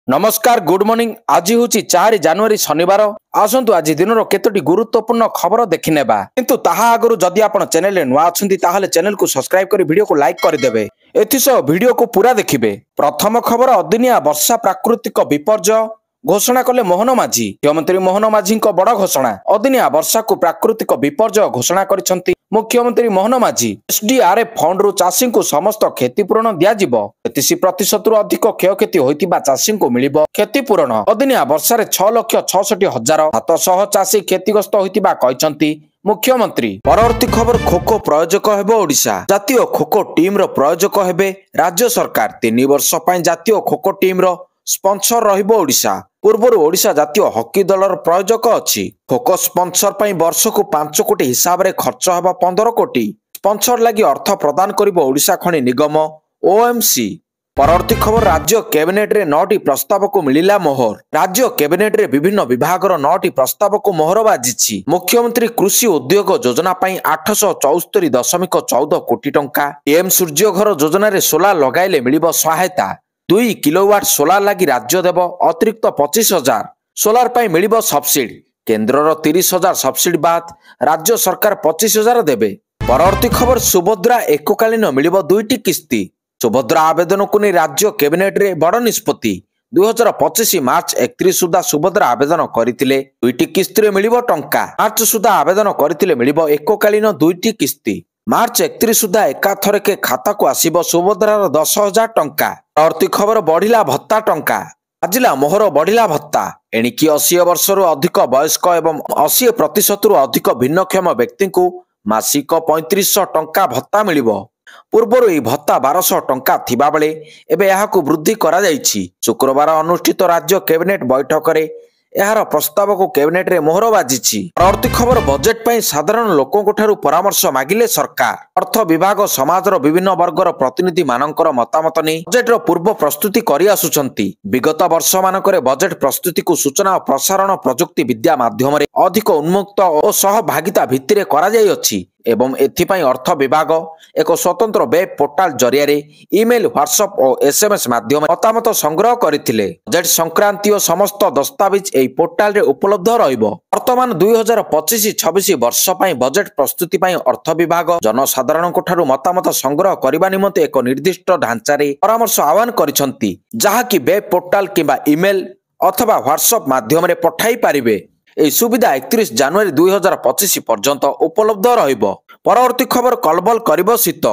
नमस्कार good morning. आज हूँ 4 जनवरी शनिवार। आसतु आज दिन केतोटी गुरुत्वपूर्ण खबर देखिनेबा किंतु ताहा आगु जदि आपण चैनल रे नुआ अछंती ताहले चैनल को सब्सक्राइब कर वीडियो को लाइक कर देबे। एथिसो वीडियो को पूरा देखिबे। प्रथम खबर अदिनिया वर्षा प्राकृतिक विपर्यय घोषणा कले मोहन माझी। मुख्यमंत्री मोहन माझी बड़ घोषणा। अदिनिया वर्षा को प्राकृतिक विपर्यय घोषणा करिसंती मुख्यमंत्री मोहन माझी। एसडीआरएफ फंड रु चाषी को समस्त क्षतिपूरण दियाजिबो। 33% रु अधिक क्षयक्षति होइतिबा चाषी को मिलिबो क्षतिपूरण। अदिनिया वर्षा रे 6,66,700 चाषी क्षतिग्रस्त होइतिबा कहिसंती मुख्यमंत्री। परवर्ती खबर खोखो प्रायोजक हेबो ओडिशा। जातीय खोखो टीम रो प्रायोजक हेबे राज्य सरकार। 3 वर्ष पय जातीय खोखो टीम रो स्पॉन्सर रहिबो ओडिशा। पूर्वरु ओडिशा जातीय हॉकी दलर प्रायोजक अछि। खोखो स्पॉन्सर पय वर्ष को 5 कोटी हिसाब रे खर्च हेबा 15 कोटी। स्पॉन्सर लागि अर्थ प्रदान करिबो ओडिशा खनि निगम ओएमसी। परवर्ती खबर राज्य कैबिनेट रे 9टी प्रस्ताव को मिलिला मोहर। राज्य कैबिनेट रे विभिन्न विभाग रो 9टी प्रस्ताव को मोहर बाजिछि। मुख्यमंत्री कृषि उद्योग योजना पय 874.14 कोटी टंका। पीएम सूर्य घर योजना रे सोलार लगाइले मिलिबो सहायता। 2 किलोवाट सोलार लागि राज्य देव अतिरिक्त 25,000। सोलार पय मिलिबो सब्सिडी। केंद्र रो 30,000 सब्सिडी बाद राज्य सरकार 25,000 देबे। परवर्ती खबर सुभद्रा एककालीन मिलिबो 2टी किस्ती। सुभद्रा आवेदन को नहीं राज्य कैबिनेट रे बड़ निष्पत्ति। 2025 मार्च 31 सुधा सुभद्रा आवेदन करथिले 2टी किस्ती रे मिलिबो टंका। मार्च सुधा आवेदन करथिले मिलिबो एककालीन 2टी किस्ती। मार्च 31 सुधा एकाथर के खाता को आसीबो सुभद्रार 10,000 टंका। परवर्ती खबर बढ़िला भत्ता टंका। आजिला मोहर बढ़िला भत्ता। एणिकी 80 वर्ष रु अधिक वयस्क एवं 80% रु अधिक भिन्नक्षम व्यक्ति को मासिक 3500 टंका भत्ता मिलिबो। पूर्वर यह भत्ता 1200 टंका थिबा बेले एबे यहाकू वृद्धि करा जायछि। शुक्रवार अनुष्ठित राज्य कैबिनेट बैठक रे एहार प्रस्ताव को कैबिनेट रे मोहर बाजिछि। परवर्ती खबर बजेट पय साधारण लोकन ठारू परामर्श मागिले सरकार। अर्थ विभाग समाजर विभिन्न वर्गर प्रतिनिधि मानकर मतामत नै बजेट रो पूर्व प्रस्तुति करि आसुचंती। विगत वर्ष मानकरे बजेट प्रस्तुति को सूचना और प्रसारण प्रजुक्ति विद्या माध्यम रे अधिक उन्मुक्त और सहभागिता भित्तिरे करा जाय अछि एवं एथिपाई अर्थ विभाग एक स्वतंत्र वेब पोर्टाल जरिया रे ईमेल व्हाट्सएप और एसएमएस माध्यम मतामत संग्रह करथिले। बजेट संक्रांतीय समस्त दस्तावेज एई पोर्टाल रे उपलब्ध रहिबो। वर्तमान 2025-26 वर्ष पय बजेट प्रस्तुति पय अर्थ विभाग जनसाधारण को ठारू मतामत संग्रह करबा निमंते एक निर्दिष्ट ढांचा रे परामर्श आह्वान करिसंती, जहा कि वेब पोर्टाल किबा ईमेल अथवा व्हाट्सएप माध्यम रे पठाई पारिबे। এই সুবিধা 31 জানুয়ারি 2025 পর্যন্ত উপলব্ধ রহিব। পরবর্তী খবর কলবল করিব শীত।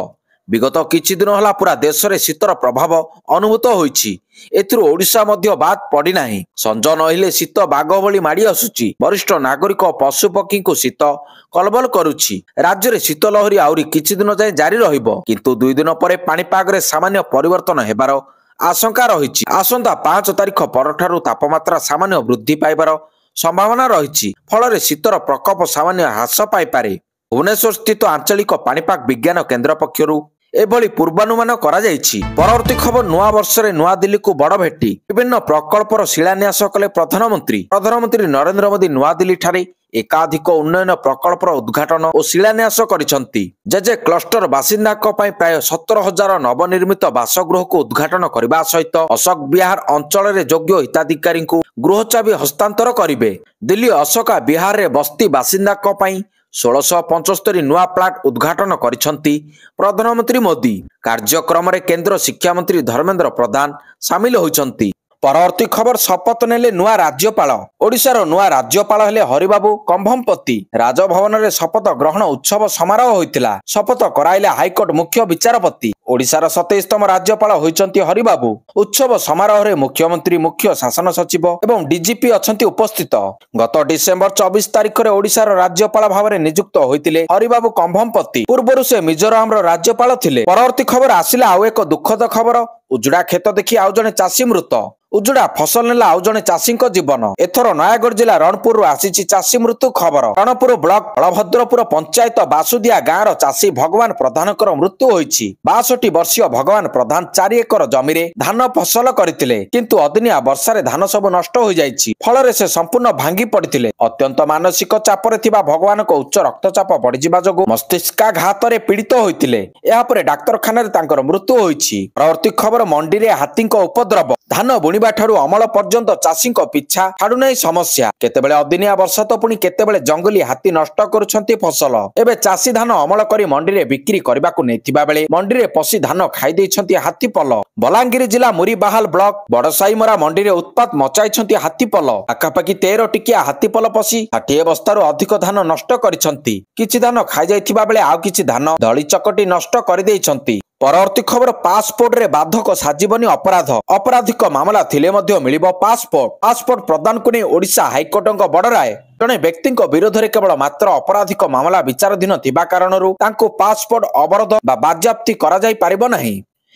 বিগত কিছু দিন হলা পুরা দেশরে শীতর প্রভাব অনুভূত হইছি। এথিরু ওড়িশা মধ্য বাদ পড়ি ନାହିଁ। সঞ্জ নহিলে শীত বাঘ ভଳି মাড়ি আସୁଛି। বরিষ্ঠ নাগরিକ ପଶୁ ପକ୍ଷୀଙ୍କୁ ଶୀତ କଲବଲ କରୁଛି। ରାଜ୍ୟରେ ଶୀତ ଲହରୀ ଆହୁରି କିଛି ଦିନ ଯାଏ ଜାରି ରହିବ, କିନ୍ତୁ 2 ଦିନ ପରେ ପାଣିପାଗରେ ସାମାନ୍ୟ ପରିବର୍ତ୍ତନ ହେବାର ଆଶଙ୍କା ରହିଛି। ଆସନ୍ତା 5 ତାରିଖ ପରଠାରୁ ତାପମାତ୍ରା ସାମାନ୍ୟ ବୃଦ୍ଧି ପାଇବାର संभावना रही फल शीतर प्रकोप सामान्य ह्रास पाइपे। भुवनेश्वर स्थित आंचलिक पाणीपाग विज्ञान केन्द्र पक्षरु एभली पूर्वानुमान करा जायछि। परवर्ती खबर नुआ वर्ष रे नुआ दिल्ली को बड़ भेटी। विभिन्न प्रकल्पर शिलान्यास कले प्रधानमंत्री नरेंद्र मोदी नुआ दिल्ली ठारे एकाधिक उन्नयन प्रकल्पर उद्घाटन और शिलान्यास करिसंती। जे क्लस्टर बासिंदा प्राय 17,000 नवनिर्मित बासगृह को उद्घाटन करने सहित अशोक विहार अंचल रे योग्य हिताधिकारी को गृह चाबी हस्तांतर करिवे। दिल्ली अशोका विहार रे बस्ती बासिंदा 1675 नुआ प्लाट उद्घाटन करिसंती प्रधानमंत्री मोदी। कार्यक्रम रे केंद्र शिक्षा मंत्री धर्मेंद्र प्रधान सामिल होइसंती। परवर्ती खबर शपथ नेले नुआ राज्यपाल। ओडिशार नुआ राज्यपाल हेले हरिबाबू कंभमपति। राजभवन रे शपथ ग्रहण उत्सव समारोह होइतिला। शपथ कराइले हाईकोर्ट मुख्य विचारपति। ओडिशार 27तम राज्यपाल होइचंती हरिबाबू। उत्सव समारोह रे मुख्यमंत्री मुख्य शासन सचिव एवं डीजीपी अछंती उपस्थित। गत डिसेंबर 24 तारिख रे ओडिशार राज्यपाल भाव नियुक्त होइतिले हरिबाबू कंभमपति। पूर्वरु से मिजोराम रो राज्यपाल थिले। परवर्ती खबर आसिला आउ एक दुखद खबर। उजुड़ा खेत देखि आउ जने चाषी मृत। उजुड़ा फसल नेला आउ जने चाषी जीवन। एथर नयागढ़ जिला रणपुर आसीची चाषी मृत्यु खबर। रणपुर ब्लॉक बलभद्रपुर पंचायत बासुदिया गाँव चाषी भगवान प्रधानकर मृत्यु होईछि। 62 वर्षीय भगवान प्रधान 4 एकर जमी रे धान फसल करथिले, किंतु अदिनिया वर्षा रे धान सब नष्ट हो जाईछि। फल रे से संपूर्ण भांगी पड़िथिले। अत्यंत मानसिक चाप रे थिबा भगवान को उच्च रक्तचाप बढ़ी जिबा जोगु मस्तिष्काघात रे पीड़ित होइथिले। एहा परे डाक्तरखाना रे तांकर मृत्यु होईछि। परवर्ती खबर खबर मंडी रे हाथी उपद्रव धान बुणवा ठारू अमल पर्यंत चाषी पिछा छाड़ू नहीं समस्या केतेबेले अदिनिया वर्षा तो पुणी केतेबेले जंगली हाथी नष्ट करुछंती फसल एबे चाषी धान अमल करी मंडी रे बिक्री करबा को नेथिबा बेले मंडी रे पसी धान खाई दैछंती हाथी पल बलांगीर जिला मुरीबाहाल ब्लॉक बड़साईमरा मंडी रे उत्पात मचाइछंती हाथी पल आखापाखी 13 टिकिया हाथी पल पसी 60 बस्तारू अधिक धान नष्ट करिछंती किछि धान खाई जाइथिबा बेले आउ किछि धान दली चकटी नष्ट कर दैछंती। परवर्ती खबर पासपोर्ट रे बाधक साजीवनी अपराध अपराधिक मामला थिले मध्य मिलिबो पासपोर्ट प्रदान को नहीं ओडिशा हाईकोर्टଙ୍କ बड़ राय जने व्यक्ति विरोध में केवल मात्र अपराधिक मामला विचाराधीन थिबा कारणरू तांको पासपोर्ट अवरोध बा बाज्याप्ति करा जाई परिबो नाही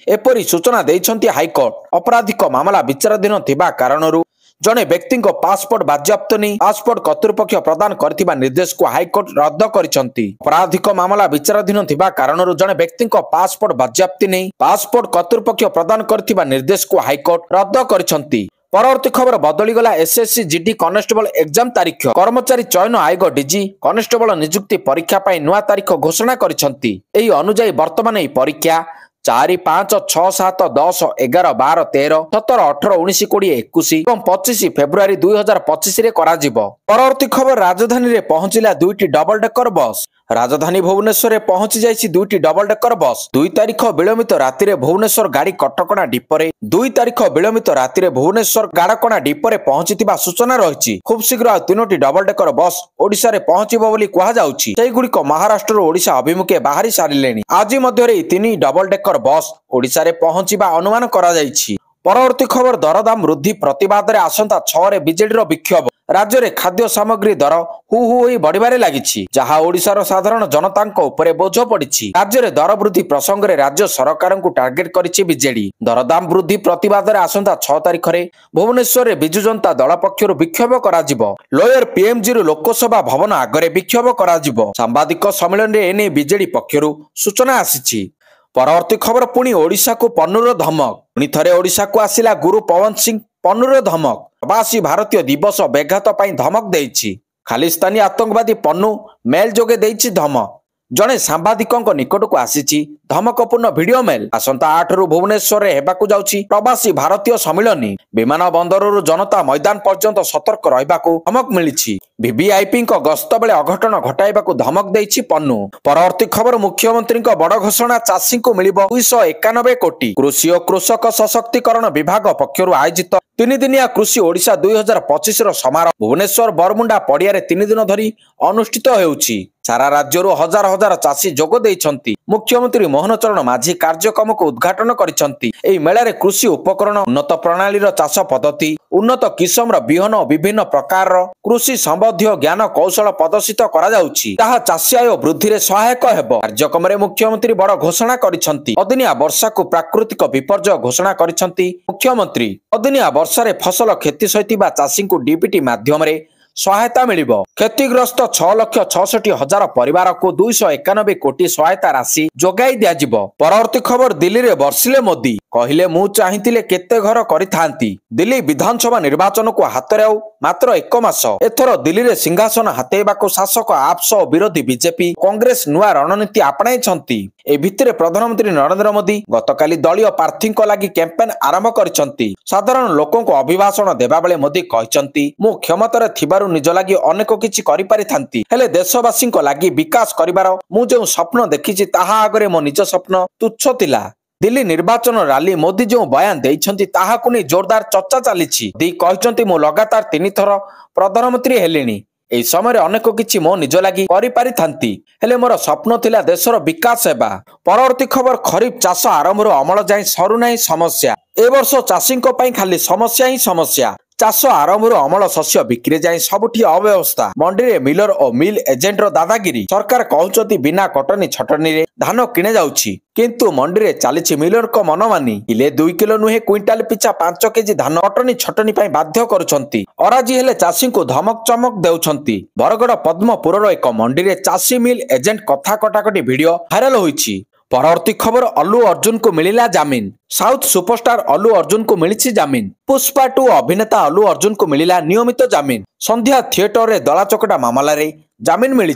एपरी सूचना दैछंती हाईकोर्ट अपराधिक मामला विचाराधीन थिबा कारणरू जने व्यक्ति पासपोर्ट बाज्याप्त नहीं पासपोर्ट कर्तृपक्ष प्रदान करथिबा निर्देश को हाईकोर्ट रद्द करिसंती अपराधिक मामला विचाराधीन थिबा कारणरू जने व्यक्ति पासपोर्ट बाज्याप्ति नहीं पासपोर्ट कर्तृपक्ष प्रदान करथिबा निर्देश को हाईकोर्ट रद्द करिसंती। परवर्ती खबर बदली गला एसएससी जीडी कॉन्स्टेबल एग्जाम तारीख कर्मचारी चयन आयोग डीजी कॉन्स्टेबल नियुक्ति परीक्षा पाई नुआ तारीख घोषणा करिसंती एही अनुसार वर्तमान एही परीक्षा 4, 5, 6, 7, 10, 11, 12, 13, 17, 18, 19, 20, 21 और 25 फेब्रुआरी 2025 रे करा जिवो। परवर्ती खबर राजधानी रे पहुंचिला दुईटी डबल डेकर बस राजधानी भुवनेश्वर रे पहुंची जाइछि दुईटी डबल डेकर बस 2 तारिख विलंबित राति रे भुवनेश्वर गाड़ी कटकणा डिपोरे 2 तारिख विलंबित राति रे भुवनेश्वर गाड़कणा डिपोरे पहुंचितिबा सूचना रहिछि खूब शीघ्र 3टी डबल डेकर बस ओडिसा रे पहुंचिबो बोली कहा जाउछि सेही गुडीक महाराष्ट्र ओडिसा अभिमुखे बाहरी सारिलेनी आज मध्य रे 3 डबल डेकर बस ओडिसा रे पहुंचिबा अनुमान करा जाइछि। परवर्ती खबर दरदाम वृद्धि प्रतिवाद रे आसंता 6 रे बीजेडी रो विक्षोभ राज्य रे खाद्य सामग्री दर हु होई बढ़िबारे लागिछि जहा ओडिसार साधारण जनतांको उपरे बोझ पड़िछि राज्य रे दर वृद्धि प्रसंग रे राज्य सरकार को टार्गेट करिछि बीजेडी दरदाम वृद्धि प्रतिवाद रे आसंता 6 तारिख रे भुवनेश्वर रे बिजु जनता दल पक्षरु विक्षोभ करा जिवो लोयर पीएमजी रो लोकसभा भवन आगरे विक्षोभ करा जिवो सांबादिक सम्मेलन रे एने बीजेडी पक्षरु सूचना आसीछि। परवर्ती खबर पुणी ओडिशा को पन्नुर धमक पुणी थरे ओडिशा को आसिला गुरु पवन सिंह पन्नुर धमक प्रवासी भारतीय दिवस बेघात पाई धमक देइछि खालिस्तानी आतंकवादी पन्नु मेल जोगे देइछि धमक जड़े सांबादिक निकट को आसी धमकपूर्ण वीडियो मेल आसंता 8 रु भुवनेश्वर रे हेबाकु जाउछि प्रवासी भारतीय सम्मिलनी विमान बंदरରୁ जनता मैदान पर्यंत सतर्क रहिबाकु धमक मिलिछि वीवीआईपी गस्त बेले अघटन घटाइबाकु धमक देइछि पन्नु। परवर्ती खबर मुख्यमंत्री बड़ घोषणा चाषी को मिलिबो 291 कोटी कृषि और कृषक सशक्तिकरण विभाग पक्षरु आयोजित 3 दिनिया कृषि ओडिशा 2025 रो समारोह भुवनेश्वर बरमुंडा पड़िया 3 दिन धरी अनुष्ठित हेउछि सारा राज्यरू हजार हजार चाषी जोग देइछंती मुख्यमंत्री मोहन चरण माझी कार्यक्रम को उद्घाटन करिछंती एही मेला कृषि उपकरण उन्नत प्रणाली चाष पद्धति उन्नत किसम बिहन विभिन्न प्रकार कृषि संबंधी ज्ञान कौशल प्रदर्शित करा जाउछि जहा चाषी आय वृद्धि रे सहायक हेबो कार्यक्रम रे मुख्यमंत्री बड़ घोषणा करिछंती अदिनिया वर्षा को प्राकृतिक विपर्यय घोषणा करिछंती मुख्यमंत्री अदिनिया वर्षा रे फसल क्षति सहित चाषी को डीबीटी माध्यम रे सहायता मिलिबो क्षतिग्रस्त 6,66,000 परिवार को 291 कोटी सहायता राशि जोगाई दिया जिवो। परवर्ती खबर दिल्ली रे बर्षिले मोदी कहिले मु चाहिथिले केते घर करिथांती दिल्ली विधानसभा निर्वाचन को हातरे आउ मात्र 1 मास एथर दिल्ली रे सिंहासन हातेबाको शासक आप्स और विरोधी बीजेपी कांग्रेस नुआ रणनीति आपणाई छंती ए भितरे प्रधानमंत्री नरेंद्र मोदी गतकाली दलीय प्रार्थी लागि कैंपेन आरंभ करिसंती साधारण लोकों को अभिभाषण देबा बेले मोदी कहिसंती मु क्षमतार थिबारु निज लागि अनेक किछि करि पारिथांती हेले देशवासी लागि विकास करिवार मु जो स्वप्न देखिछि ताहा आगरे मो निज स्वप्न तुच्छ थिला। दिल्ली निर्वाचन रैली मोदी जो बयान देइछंती ताहाकु नै जोरदार चर्चा चलीछि दी कहिसंती मु लगातार 3 थर प्रधानमंत्री हेलिनी एही समय अनेक किछि मो निज लागि करि पारिथांती हेले मोर स्वप्न थिला देशर विकास हेबा। परवर्ती खबर खरीफ चाष आरंभर अमल जाय सरू नै समस्या ए वर्ष चाषींको पई खाली समस्या ही समस्या चाष आरंभर अमल शस्य बिक्री जाए सबुठी अव्यवस्था मंडी रे मिलर और मिल एजेंट रो दादागिरी सरकार कहउचती बिना कटनी छटनी रे धान किणे जाउछि किंतु मंडी रे चालिछि मिलर को मनमानी किले 2 किलो नुहे क्विंटाल पिछा 5 केजी धान कटनी छटनी पई बाध्य करूछंती अराजी हेले चाषी को धमक चमक देउछंती। बरगड़ पद्मपुर रो एक मंडी रे चाषी मिल एजेंट कथा कटाकटी वीडियो वायरल होईछि। परवर्ती खबर अल्लू अर्जुन को मिलिला जामीन साउथ सुपरस्टार अल्लू अर्जुन को मिली जामीन पुष्पा 2 अभिनेता अल्लू अर्जुन को मिलिला नियमित जामीन संध्या थिएटर रे दला चकटा मामला रे जामीन मिली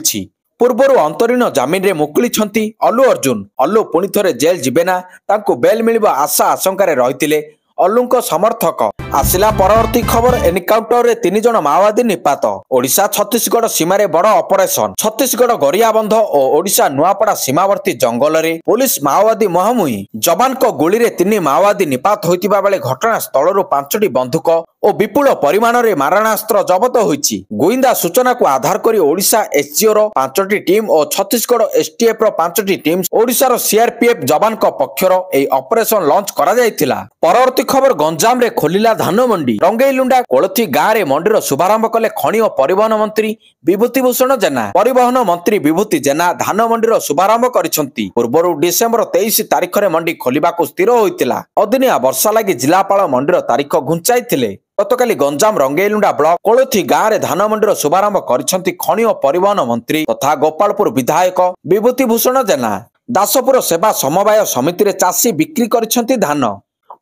ପୂର୍ବରୁ ଅନ୍ତରୀଣ ଜାମିନରେ ମୁକୁଳିଛନ୍ତି ଅଲ୍ଲୁ ଅର୍ଜୁନ। ଅଲ୍ଲୁ ପୁଣି ଥରେ ଜେଲ୍ ଯିବେ ନା ତାଙ୍କୁ ବେଲ୍ ମିଳିବ ଆଶା ଆଶଙ୍କାରେ ରହିଥିଲେ ଅଲ୍ଲୁଙ୍କ ସମର୍ଥକ। ଆସିଲା ପରବର୍ତ୍ତୀ ଖବର, ଏନକାଉଣ୍ଟରରେ 3 ଜଣ ମାଓବାଦୀ ନିପାତ। ଓଡ଼ିଶା ଛତିଶଗଡ଼ ସୀମାରେ ବଡ଼ ଅପରେସନ। ଛତିଶଗଡ଼ ଗରିଆବନ୍ଧ ଓ ଓଡ଼ିଶା ନୂଆପଡ଼ା ସୀମାବର୍ତ୍ତୀ ଜଙ୍ଗଲରେ ପୋଲିସ ମାଓବାଦୀ ମୁହାଁମୁହିଁ। ଯବାନଙ୍କ ଗୁଳିରେ 3 ମାଓବାଦୀ ନିପାତ ହୋଇଥିବା ବେଳେ ଘଟଣାସ୍ଥଳରୁ 5ଟି ବନ୍ଧୁକ ଓ ବିପୁଳ ପରିମାଣରେ ମାରଣାସ୍ତ୍ର ଜବତ ହୋଇଛି। ଗୁଇନ୍ଦା ସୂଚନାକୁ ଆଧାର କରି ଓଡ଼ିଶା ଏସ୍ଜିଓର 5ଟି ଟିମ୍ ଓ ଛତିଶଗଡ଼ ଏସ୍ଟିଏଫ୍ର 5ଟି ଟିମ୍ ଓଡ଼ିଶାର ସିଆର୍ପିଏଫ୍ ଯବାନଙ୍କ ପକ୍ଷର ଏହି ଅପରେସନ ଲଞ୍ଚ କରାଯାଇଥିଲା। ପରବର୍ତ୍ତୀ ଖବର, ଗଞ୍ଜାମରେ ଖୋଲିଲା ଧାନ ମଣ୍ଡି। ରଙ୍ଗେଇଲୁଣ୍ଡା କୋଳଥି ଗାଁରେ ମଣ୍ଡିର ଶୁଭାରମ୍ଭ କଲେ ଖଣି ଓ ପରିବହନ ମନ୍ତ୍ରୀ ବିଭୂତି ଭୂଷଣ ଜେନା। ପରିବହନ ମନ୍ତ୍ରୀ ବିଭୂତି ଜେନା ଧାନ ମଣ୍ଡିର ଶୁଭାରମ୍ଭ କରିଛନ୍ତି। ପୂର୍ବରୁ ଡିସେମ୍ବର 23 ତାରିଖରେ ମଣ୍ଡି ଖୋଲିବାକୁ ସ୍ଥିର ହୋଇଥିଲା। ଅଦିନିଆ ବର୍ଷା ଲାଗି ଜିଲ୍ଲାପାଳ ମଣ୍ଡିର ତାରିଖ ଘୁଞ୍ଚାଇଥିଲେ। ଗତକାଲି ଗଞ୍ଜାମ ରଙ୍ଗେଇଲୁଣ୍ଡା ବ୍ଲକ କୋଳଥି ଗାଁରେ ଧାନ ମଣ୍ଡିର ଶୁଭାରମ୍ଭ କରିଛନ୍ତି ଖଣି ଓ ପରିବହନ ମନ୍ତ୍ରୀ ତଥା ଗୋପାଳପୁର ବିଧାୟକ ବିଭୂତି ଭୂଷଣ ଜେନା। ଦାସପୁର ସେବା ସମବାୟ ସମିତିରେ ଚାଷୀ ବିକ୍ରି କରିଛନ୍ତି ଧାନ।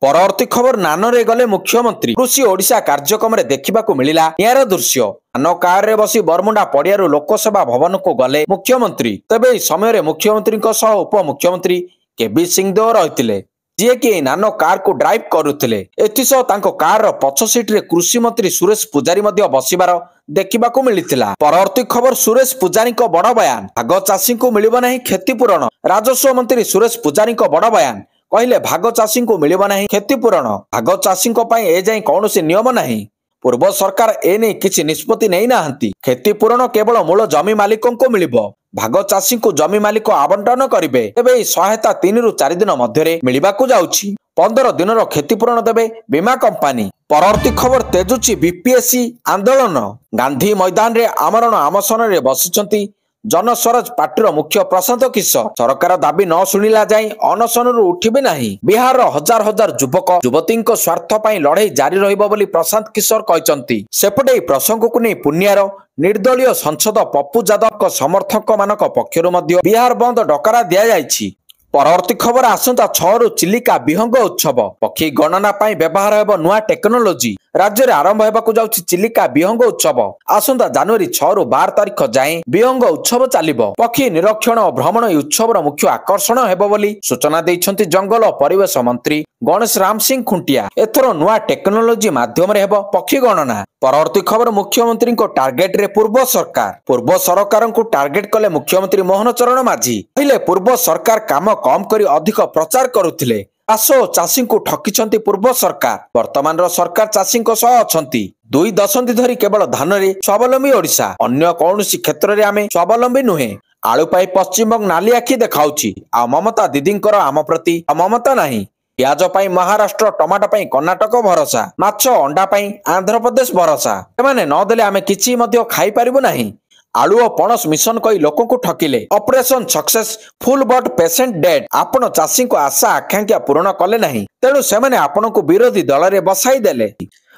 ପରବର୍ତ୍ତୀ ଖବର, ନାନରେ ଗଲେ ମୁଖ୍ୟମନ୍ତ୍ରୀ। କୃଷି ଓଡ଼ିଶା କାର୍ଯ୍ୟକ୍ରମରେ ଦେଖିବାକୁ ମିଳିଲା ନିଆରା ଦୃଶ୍ୟ। ନାନ କାରରେ ବସି ବରମୁଣ୍ଡା ପଡ଼ିଆରୁ ଲୋକସେବା ଭବନକୁ ଗଲେ ମୁଖ୍ୟମନ୍ତ୍ରୀ। ତେବେ ଏହି ସମୟରେ ମୁଖ୍ୟମନ୍ତ୍ରୀଙ୍କ ସହ ଉପମୁଖ୍ୟମନ୍ତ୍ରୀ କେବି ସିଂହଦେଓ ରହିଥିଲେ, ଯିଏକି ଏହି ନାନ କାରକୁ ଡ୍ରାଇଭ୍ କରୁଥିଲେ। ଏଥିସହ ତାଙ୍କ କାରର ପଛ ସିଟରେ କୃଷି ମନ୍ତ୍ରୀ ସୁରେଶ ପୂଜାରୀ ମଧ୍ୟ ବସିବାର ଦେଖିବାକୁ ମିଳିଥିଲା। ପରବର୍ତ୍ତୀ ଖବର, ସୁରେଶ ପୂଜାରୀଙ୍କ ବଡ଼ ବୟାନ। ଭାଗ ଚାଷୀଙ୍କୁ ମିଳିବ ନାହିଁ କ୍ଷତିପୂରଣ। ରାଜସ୍ୱ ମନ୍ତ୍ରୀ ସୁରେଶ ପୂଜାରୀଙ୍କ ବଡ଼ ବୟାନ। କହିଲେ ଭାଗ ଚାଷୀଙ୍କୁ ମିଳିବ ନାହିଁ କ୍ଷତିପୂରଣ। ଭାଗ ଚାଷୀଙ୍କ ପାଇଁ ଏଯାଏଁ କୌଣସି ନିୟମ ନାହିଁ। ପୂର୍ବ ସରକାର ଏନେଇ କିଛି ନିଷ୍ପତ୍ତି ନେଇନାହାନ୍ତି। କ୍ଷତିପୂରଣ କେବଳ ମୂଳ ଜମି ମାଲିକଙ୍କୁ ମିଳିବ। ଭାଗ ଚାଷୀଙ୍କୁ ଜମି ମାଲିକ ଆବଣ୍ଟନ କରିବେ। ତେବେ ଏହି ସହାୟତା 3 ରୁ 4 ଦିନ ମଧ୍ୟରେ ମିଳିବାକୁ ଯାଉଛି। 15 ଦିନର କ୍ଷତିପୂରଣ ଦେବେ ବୀମା କମ୍ପାନୀ। ପରବର୍ତ୍ତୀ ଖବର, ତେଜୁଛି ବିପିଏସ୍ସି ଆନ୍ଦୋଳନ। ଗାନ୍ଧୀ ମଇଦାନରେ ଆମରଣ ଆମସନରେ ବସିଛନ୍ତି ଜନସ୍ୱରାଜ ପାର୍ଟିର ମୁଖ୍ୟ ପ୍ରଶାନ୍ତ କିଶୋର। ସରକାର ଦାବି ନ ଶୁଣିଲା ଯାଏଁ ଅନଶନରୁ ଉଠିବେ ନାହିଁ। ବିହାରର ହଜାର ହଜାର ଯୁବକ ଯୁବତୀଙ୍କ ସ୍ୱାର୍ଥ ପାଇଁ ଲଢ଼େଇ ଜାରି ରହିବ ବୋଲି ପ୍ରଶାନ୍ତ କିଶୋର କହିଛନ୍ତି। ସେପଟେ ଏହି ପ୍ରସଙ୍ଗକୁ ନେଇ ପୁନିଆର ନିର୍ଦ୍ଦଳୀୟ ସାଂସଦ ପପୁ ଯାଦବଙ୍କ ସମର୍ଥକମାନଙ୍କ ପକ୍ଷରୁ ମଧ୍ୟ ବିହାର ବନ୍ଦ ଡକରା ଦିଆଯାଇଛି। ପରବର୍ତ୍ତୀ ଖବର, ଆସନ୍ତା 6 ରୁ ଚିଲିକା ବିହଙ୍ଗ ଉତ୍ସବ। ପକ୍ଷୀ ଗଣନା ପାଇଁ ବ୍ୟବହାର ହେବ ନୂଆ ଟେକ୍ନୋଲୋଜି। ରାଜ୍ୟରେ ଆରମ୍ଭ ହେବାକୁ ଯାଉଛି ଚିଲିକା ବିହଙ୍ଗ ଉତ୍ସବ। ଆସନ୍ତା ଜାନୁଆରୀ 6 ରୁ 12 ତାରିଖ ଯାଏଁ ବିହଙ୍ଗ ଉତ୍ସବ ଚାଲିବ। ପକ୍ଷୀ ନିରୀକ୍ଷଣ ଓ ଭ୍ରମଣ ଏହି ଉତ୍ସବର ମୁଖ୍ୟ ଆକର୍ଷଣ ହେବ ବୋଲି ସୂଚନା ଦେଇଛନ୍ତି ଜଙ୍ଗଲ ଓ ପରିବେଶ ମନ୍ତ୍ରୀ ଗଣେଶ ରାମ ସିଂ ଖୁଣ୍ଟିଆ। ଏଥର ନୂଆ ଟେକ୍ନୋଲୋଜି ମାଧ୍ୟମରେ ହେବ ପକ୍ଷୀ ଗଣନା। ପରବର୍ତ୍ତୀ ଖବର, ମୁଖ୍ୟମନ୍ତ୍ରୀଙ୍କ ଟାର୍ଗେଟରେ ପୂର୍ବ ସରକାର। ପୂର୍ବ ସରକାରଙ୍କୁ ଟାର୍ଗେଟ କଲେ ମୁଖ୍ୟମନ୍ତ୍ରୀ ମୋହନ ଚରଣ ମାଝୀ। କହିଲେ ପୂର୍ବ ସରକାର କାମ କମ୍ କରି ଅଧିକ ପ୍ରଚାର କରୁଥିଲେ। ଚାଷ ଓ ଚାଷୀଙ୍କୁ ଠକିଛନ୍ତି ପୂର୍ବ ସରକାର। ବର୍ତ୍ତମାନର ସରକାର ଚାଷୀଙ୍କ ସହ ଅଛନ୍ତି। 2 ଦଶନ୍ଧି ଧରି କେବଳ ଧାନରେ ସ୍ୱାବଲମ୍ବୀ ଓଡ଼ିଶା। ଅନ୍ୟ କୌଣସି କ୍ଷେତ୍ରରେ ଆମେ ସ୍ୱାବଲମ୍ବୀ ନୁହେଁ। ଆଳୁ ପାଇଁ ପଶ୍ଚିମବଙ୍ଗ ନାଲି ଆଖି ଦେଖାଉଛି। ଆଉ ମମତା ଦିଦିଙ୍କର ଆମ ପ୍ରତି ମମତା ନାହିଁ। ପିଆଜ ପାଇଁ ମହାରାଷ୍ଟ୍ର, ଟମାଟୋ ପାଇଁ କର୍ଣ୍ଣାଟକ ଭରସା, ମାଛ ଅଣ୍ଡା ପାଇଁ ଆନ୍ଧ୍ରପ୍ରଦେଶ ଭରସା। ସେମାନେ ନ ଦେଲେ ଆମେ କିଛି ମଧ୍ୟ ଖାଇପାରିବୁ ନାହିଁ। ଆଳୁ ଓ ପଣସ ମିଶନ କହି ଲୋକଙ୍କୁ ଠକିଲେ। Operation successful but patient dead. ଆପଣ ଚାଷୀଙ୍କ ଆଶା ଆକାଂକ୍ଷା ପୂରଣ କଲେ ନାହିଁ, ତେଣୁ ସେମାନେ ଆପଣଙ୍କୁ ବିରୋଧୀ ଦଳରେ ବସାଇ ଦେଲେ।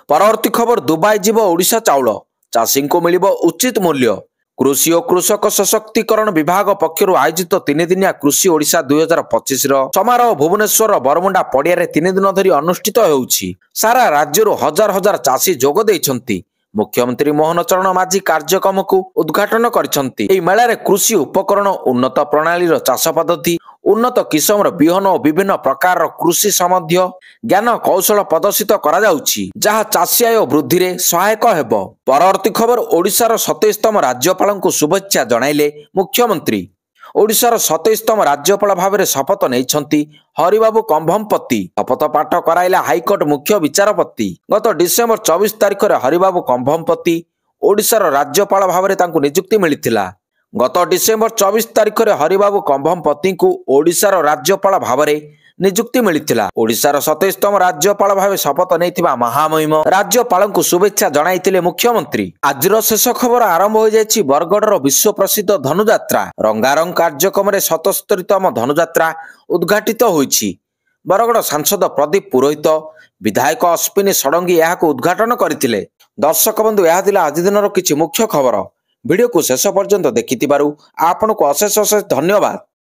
ପରବର୍ତ୍ତୀ ଖବର, ଦୁବାଇ ଯିବ ଓଡ଼ିଶା ଚାଉଳ। ଚାଷୀଙ୍କୁ ମିଳିବ ଉଚିତ ମୂଲ୍ୟ। କୃଷି ଓ କୃଷକ ସଶକ୍ତିକରଣ ବିଭାଗ ପକ୍ଷରୁ ଆୟୋଜିତ 3 ଦିନିଆ କୃଷି ଓଡ଼ିଶା 2025ର ସମାରୋହ ଭୁବନେଶ୍ୱରର ବରମୁଣ୍ଡା ପଡ଼ିଆରେ 3 ଦିନ ଧରି ଅନୁଷ୍ଠିତ ହେଉଛି। ସାରା ରାଜ୍ୟରୁ ହଜାର ହଜାର ଚାଷୀ ଯୋଗ ଦେଇଛନ୍ତି। ମୁଖ୍ୟମନ୍ତ୍ରୀ ମୋହନ ଚରଣ ମାଝୀ କାର୍ଯ୍ୟକ୍ରମକୁ ଉଦ୍ଘାଟନ କରିଛନ୍ତି। ଏହି ମେଳାରେ କୃଷି ଉପକରଣ, ଉନ୍ନତ ପ୍ରଣାଳୀର ଚାଷ ପଦ୍ଧତି, ଉନ୍ନତ କିସମର ବିହନ ଓ ବିଭିନ୍ନ ପ୍ରକାରର କୃଷି ସମ୍ବନ୍ଧୀୟ ଜ୍ଞାନ କୌଶଳ ପ୍ରଦର୍ଶିତ କରାଯାଉଛି, ଯାହା ଚାଷୀ ଆୟ ବୃଦ୍ଧିରେ ସହାୟକ ହେବ। ପରବର୍ତ୍ତୀ ଖବର, ଓଡ଼ିଶାର 27ତମ ରାଜ୍ୟପାଳଙ୍କୁ ଶୁଭେଚ୍ଛା ଜଣାଇଲେ ମୁଖ୍ୟମନ୍ତ୍ରୀ। ଓଡ଼ିଶାର 27ତମ ରାଜ୍ୟପାଳ ଭାବରେ ଶପଥ ନେଇଛନ୍ତି ହରିବାବୁ କମ୍ଭମପତି। ଶପଥ ପାଠ କରାଇଲା ହାଇକୋର୍ଟ ମୁଖ୍ୟ ବିଚାରପତି। ଗତ ଡିସେମ୍ବର 24 ତାରିଖରେ ହରିବାବୁ କମ୍ଭମପତି ଓଡ଼ିଶାର ରାଜ୍ୟପାଳ ଭାବରେ ତାଙ୍କୁ ନିଯୁକ୍ତି ମିଳିଥିଲା। ଗତ ଡିସେମ୍ବର 24 ତାରିଖରେ ହରିବାବୁ କମ୍ଭମପତିଙ୍କୁ ଓଡ଼ିଶାର ରାଜ୍ୟପାଳ ଭାବରେ ନିଯୁକ୍ତି ମିଳିଥିଲା। ଓଡ଼ିଶାର 27ତମ ରାଜ୍ୟପାଳ ଭାବେ ଶପଥ ନେଇଥିବା ମହାମହିମ ରାଜ୍ୟପାଳଙ୍କୁ ଶୁଭେଚ୍ଛା ଜଣାଇଥିଲେ ମୁଖ୍ୟମନ୍ତ୍ରୀ। ଆଜିର ଶେଷ ଖବର, ଆରମ୍ଭ ହୋଇଯାଇଛି ବରଗଡ଼ର ବିଶ୍ୱ ପ୍ରସିଦ୍ଧ ଧନୁଯାତ୍ରା। ରଙ୍ଗାରଙ୍ଗ କାର୍ଯ୍ୟକ୍ରମରେ 77ତମ ଧନୁଯାତ୍ରା ଉଦ୍ଘାଟିତ ହୋଇଛି। ବରଗଡ଼ ସାଂସଦ ପ୍ରଦୀପ ପୁରୋହିତ, ବିଧାୟକ ଅଶ୍ୱିନୀ ଷଡ଼ଙ୍ଗୀ ଏହାକୁ ଉଦ୍ଘାଟନ କରିଥିଲେ। ଦର୍ଶକ ବନ୍ଧୁ, ଏହା ଥିଲା ଆଜି ଦିନର କିଛି ମୁଖ୍ୟ ଖବର। ଭିଡ଼ିଓକୁ ଶେଷ ପର୍ଯ୍ୟନ୍ତ ଦେଖିଥିବାରୁ ଆପଣଙ୍କୁ ଅଶେଷ ଅଶେଷ ଧନ୍ୟବାଦ।